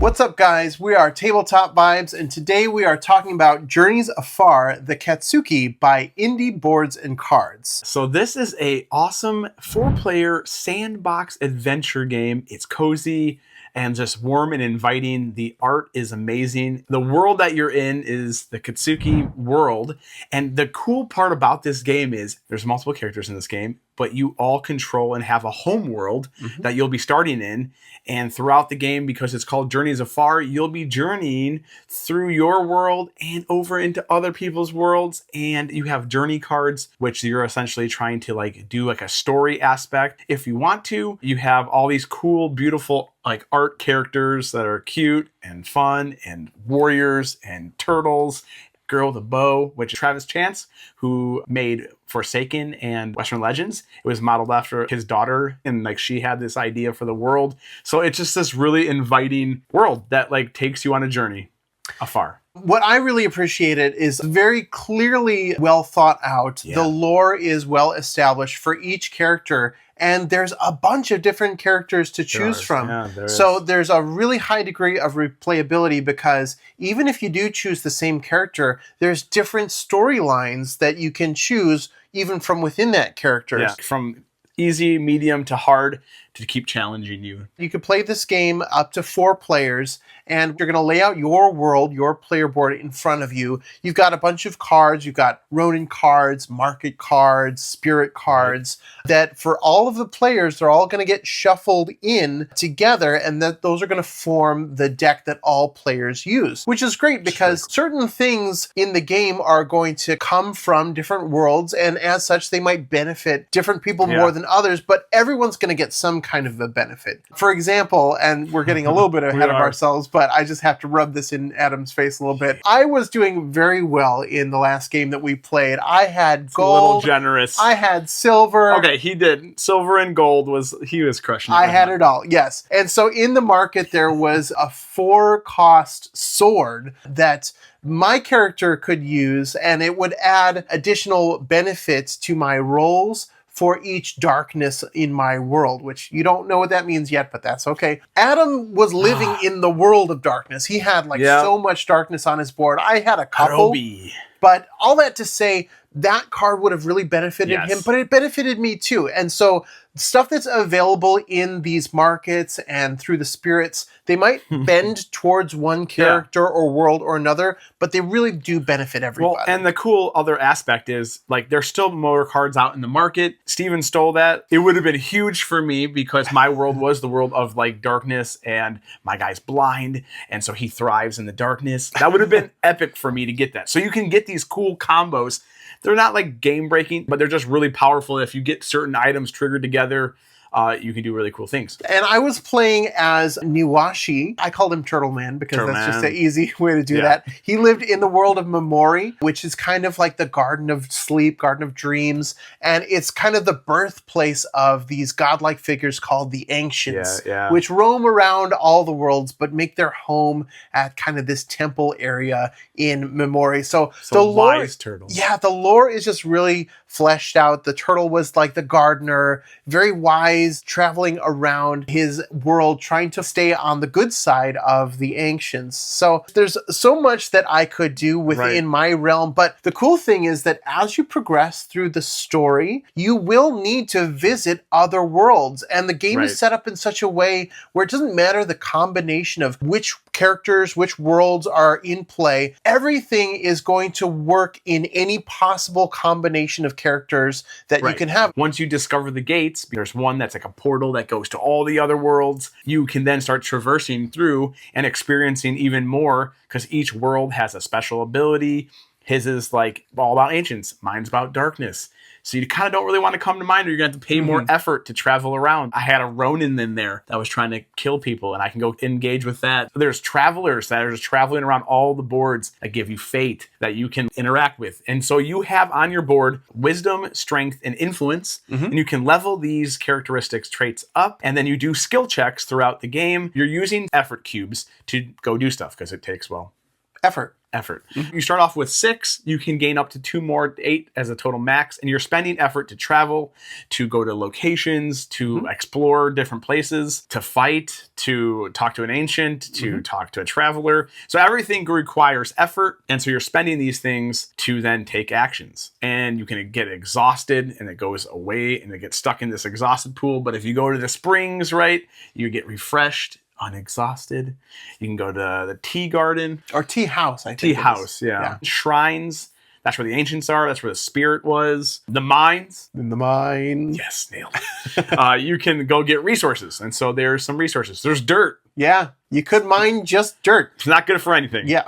What's up, guys? We are Tabletop Vibes, and today we are talking about Journeys Afar, the Ketsueki by Indie Boards and Cards. So this is a awesome 4-player sandbox adventure game. It's cozy and just warm and inviting. The art is amazing. The world that you're in is the Ketsueki world. And the cool part about this game is there's multiple characters in this game, but you all control and have a home world that you'll be starting in. And throughout the game, because it's called Journeys Afar, you'll be journeying through your world and over into other people's worlds. And you have journey cards, which you're essentially trying to do a story aspect. If you want to, you have all these cool, beautiful art characters that are cute and fun, and warriors and turtles. Girl with a Bow, which is Travis Chance, who made Forsaken and Western Legends. It was modeled after his daughter, and she had this idea for the world. So it's just this really inviting world that takes you on a journey afar. What I really appreciated is very clearly well thought out. Yeah. The lore is well established for each character, and there's a bunch of different characters to choose from. Yeah, so there's a really high degree of replayability, because even if you do choose the same character, there's different storylines that you can choose even from within that character. Yeah, from easy, medium to hard, to keep challenging you. You can play this game up to 4 players, and you're going to lay out your world, your player board in front of you. You've got a bunch of cards. You've got Ronin cards, market cards, spirit cards, that for all of the players, they're all going to get shuffled in together, and that those are going to form the deck that all players use, which is great because certain things in the game are going to come from different worlds, and as such, they might benefit different people more than others, but everyone's going to get some kind of a benefit. For example, and we're getting a little bit ahead of ourselves, but I just have to rub this in Adam's face a little bit. I was doing very well in the last game that we played. I had gold. A little generous. I had silver. Okay, he did. Silver and gold he was crushing it. I had it all, yes. And so in the market, there was a 4-cost sword that my character could use, and it would add additional benefits to my rolls for each darkness in my world, which you don't know what that means yet, but that's okay. Adam was living in the world of darkness. He had so much darkness on his board. I had a couple, but all that to say, that card would have really benefited him, but it benefited me too. And so stuff that's available in these markets and through the spirits, they might bend towards one character or world or another, but they really do benefit everybody. Well, and the cool other aspect is, there's still more cards out in the market. Steven stole that. It would have been huge for me because my world was the world of darkness, and my guy's blind, and so he thrives in the darkness. That would have been epic for me to get that. So you can get these cool combos. They're not game breaking, but they're just really powerful. If you get certain items triggered together, you can do really cool things. And I was playing as Niwashi. I called him Turtle Man because that's just an easy way to do that. He lived in the world of Memori, which is kind of like the Garden of Sleep, Garden of Dreams. And it's kind of the birthplace of these godlike figures called the Ancients, which roam around all the worlds, but make their home at kind of this temple area in Memori. So the lore, wise turtles. Yeah, the lore is just really fleshed out. The turtle was like the gardener, very wise, traveling around his world, trying to stay on the good side of the Ancients. So there's so much that I could do within my realm. But the cool thing is that as you progress through the story, you will need to visit other worlds. And the game is set up in such a way where it doesn't matter the combination of which characters, which worlds are in play. Everything is going to work in any possible combination of characters that you can have. Once you discover the gates, there's one that's like a portal that goes to all the other worlds. You can then start traversing through and experiencing even more, because each world has a special ability. His is all about ancients. Mine's about darkness. So you kind of don't really want to come to mine, or you're going to have to pay more effort to travel around. I had a Ronin in there that was trying to kill people, and I can go engage with that. There's travelers that are just traveling around all the boards that give you fate that you can interact with. And so you have on your board wisdom, strength, and influence, and you can level these characteristics traits up, and then you do skill checks throughout the game. You're using effort cubes to go do stuff because it takes, effort. effort. You start off with 6, you can gain up to 2 more, 8 as a total max, and you're spending effort to travel, to go to locations, to explore different places, to fight, to talk to an ancient, to talk to a traveler. So everything requires effort, and so you're spending these things to then take actions. And you can get exhausted, and it goes away, and it gets stuck in this exhausted pool. But if you go to the springs, right, you get refreshed, unexhausted. You can go to the tea garden. Or tea house, I think. Tea house, yeah. Shrines. That's where the ancients are. That's where the spirit was. The mines. In the mine. Yes, nailed it. You can go get resources. And so there's some resources. There's dirt. Yeah, you could mine just dirt. It's not good for anything. Yeah.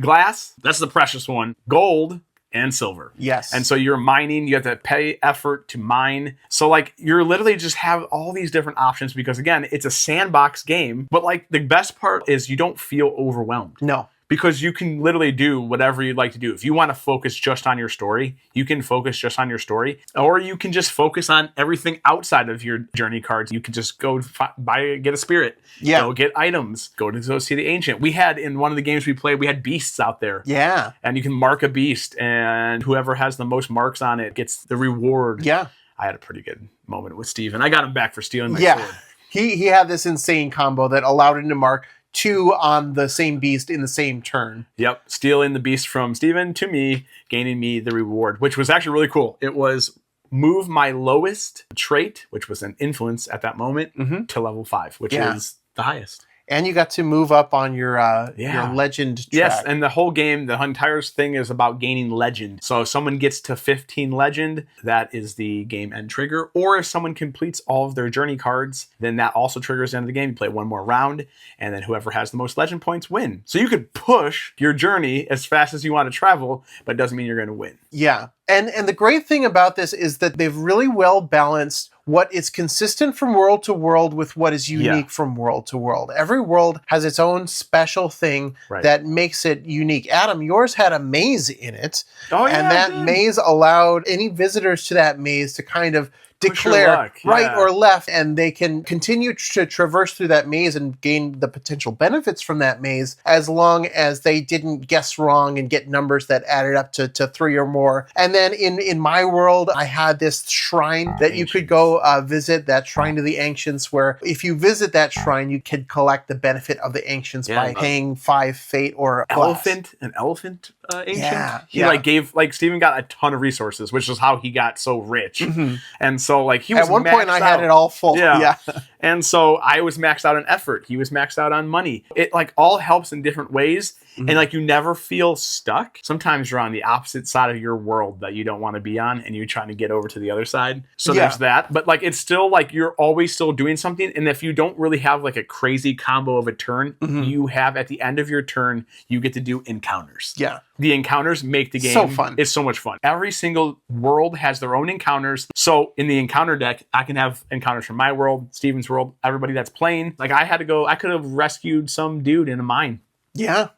Glass. That's the precious one. Gold. And silver. Yes. And so you're mining, you have to pay effort to mine. So like you're literally just have all these different options because again, it's a sandbox game. But like the best part is you don't feel overwhelmed. No. Because you can literally do whatever you'd like to do. If you want to focus just on your story, you can focus just on your story. Or you can just focus on everything outside of your journey cards. You can just go get a spirit. Yeah. Go get items. Go see the ancient. We had, in one of the games we played, we had beasts out there. Yeah. And you can mark a beast, and whoever has the most marks on it gets the reward. Yeah. I had a pretty good moment with Steven. I got him back for stealing my sword. He had this insane combo that allowed him to mark 2 on the same beast in the same turn. Yep. Stealing the beast from Steven to me, gaining me the reward, which was actually really cool. It was move my lowest trait, which was an influence at that moment, to level 5, which is the highest. And you got to move up on your legend track. Yes, and the whole game, the entire thing is about gaining legend. So if someone gets to 15 legend, that is the game end trigger. Or if someone completes all of their journey cards, then that also triggers the end of the game. You play one more round, and then whoever has the most legend points win. So you could push your journey as fast as you want to travel, but it doesn't mean you're going to win. Yeah. And the great thing about this is that they've really well balanced what is consistent from world to world with what is unique from world to world. Every world has its own special thing that makes it unique. Adam, yours had a maze in it. Oh, yeah, and that maze allowed any visitors to that maze to kind of declare right or left, and they can continue to traverse through that maze and gain the potential benefits from that maze as long as they didn't guess wrong and get numbers that added up to 3 or more. And then in my world, I had this shrine that you could go visit, that shrine to the ancients, where if you visit that shrine, you could collect the benefit of the ancients by paying 5 fate or an elephant ancient. He gave Steven got a ton of resources, which is how he got so rich. And so he was at one point I had it all full. Yeah. And so I was maxed out on effort. He was maxed out on money. It all helps in different ways. And you never feel stuck. Sometimes you're on the opposite side of your world that you don't want to be on, and you're trying to get over to the other side. So there's that. But it's still you're always still doing something. And if you don't really have a crazy combo of a turn, you have at the end of your turn, you get to do encounters. Yeah. The encounters make the game so fun. It's so much fun. Every single world has their own encounters. So in the encounter deck, I can have encounters from my world, Steven's world, everybody that's playing. I could have rescued some dude in a mine. Yeah.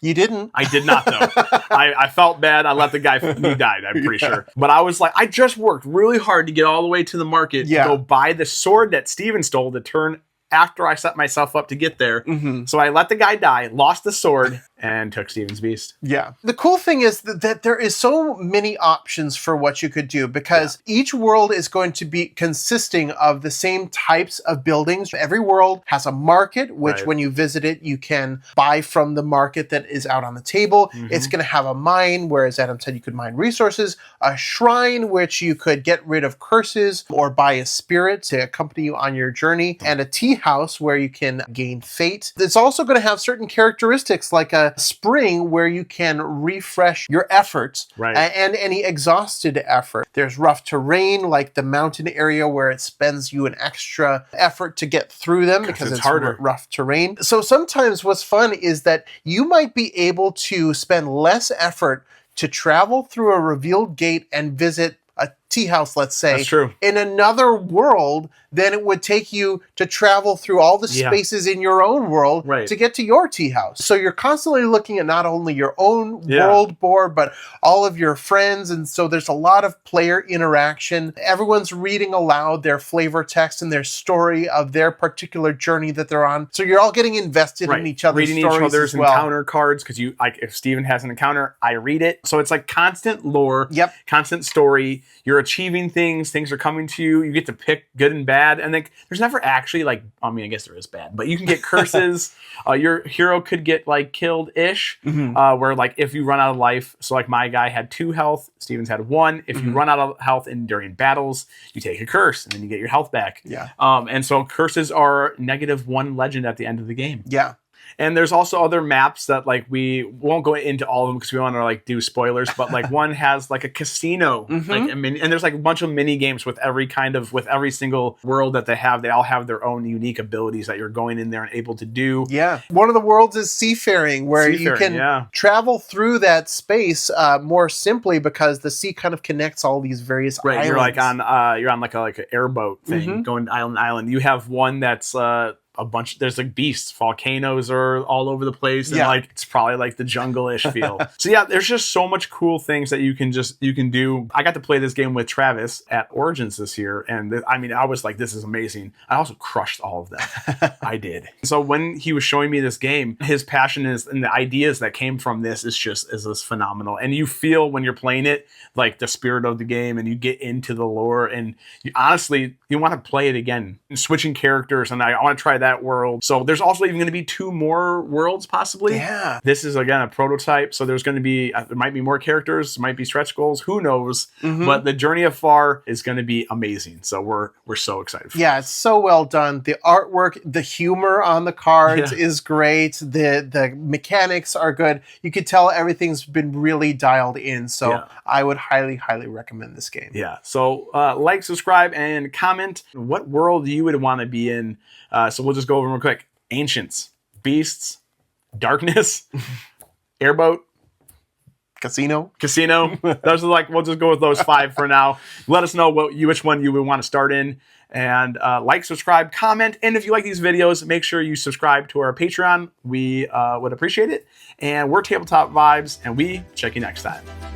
You didn't. I did not, though. I felt bad. I let the guy, he died, I'm pretty sure. But I was I just worked really hard to get all the way to the market to go buy the sword that Steven stole the turn after I set myself up to get there. So I let the guy die, lost the sword, and took Steven's beast. Yeah. The cool thing is that there is so many options for what you could do, because each world is going to be consisting of the same types of buildings. Every world has a market, which when you visit it, you can buy from the market that is out on the table. It's going to have a mine, where, as Adam said, you could mine resources, a shrine, which you could get rid of curses or buy a spirit to accompany you on your journey, and a tea house where you can gain fate. It's also going to have certain characteristics like a spring where you can refresh your efforts and any exhausted effort. There's rough terrain like the mountain area where it spends you an extra effort to get through them because it's harder. Rough terrain. So sometimes what's fun is that you might be able to spend less effort to travel through a revealed gate and visit a tea house, let's say, That's true. in another world, then it would take you to travel through all the spaces in your own world to get to your tea house. So you're constantly looking at not only your own world board, but all of your friends. And so there's a lot of player interaction. Everyone's reading aloud their flavor text and their story of their particular journey that they're on. So you're all getting invested in each other's reading stories each other's as well. encounter cards, because you, like, if Steven has an encounter, I read it. So it's like constant lore, constant story. You're achieving things are coming to you. You get to pick good and bad, and like there's never actually, like, I mean, I guess there is bad, but you can get curses. Your hero could get like killed-ish, where like if you run out of life, so like my guy had 2 health, Steven's had 1. If you run out of health during battles, you take a curse and then you get your health back. And so curses are -1 legend at the end of the game. And there's also other maps that, like, we won't go into all of them because we want to like do spoilers, but like one has like a casino, like and there's like a bunch of mini games with every single world that they have. They all have their own unique abilities that you're going in there and able to do. One of the worlds is seafaring, where you can travel through that space more simply because the sea kind of connects all these various islands. You're like on like an airboat thing going island to island. You have one that's a bunch, there's like beasts, volcanoes are all over the place, and like it's probably like the jungle-ish feel. So yeah, there's just so much cool things that you can do. I got to play this game with Travis at Origins this year, and I mean, I was like, this is amazing. I also crushed all of them. I did. So when he was showing me this game, his passion is, and the ideas that came from this is just phenomenal. And you feel when you're playing it like the spirit of the game, and you get into the lore, and you honestly, you want to play it again, and switching characters, and I want to try that world. So there's also even going to be 2 more worlds possibly. This is again a prototype, so there's going to be, there might be more characters, might be stretch goals, who knows. But the journey of Afar is going to be amazing. So we're so excited for this. It's so well done. The artwork, the humor on the cards is great. The mechanics are good. You could tell everything's been really dialed in. So I would highly recommend this game. So like, subscribe, and comment what world you would want to be in. So we'll just go over them real quick. Ancients, beasts, darkness, airboat, casino. Those are like, we'll just go with those 5 for now. Let us know which one you would want to start in. And like, subscribe, comment. And if you like these videos, make sure you subscribe to our Patreon. We would appreciate it. And we're Tabletop Vibes, and we check you next time.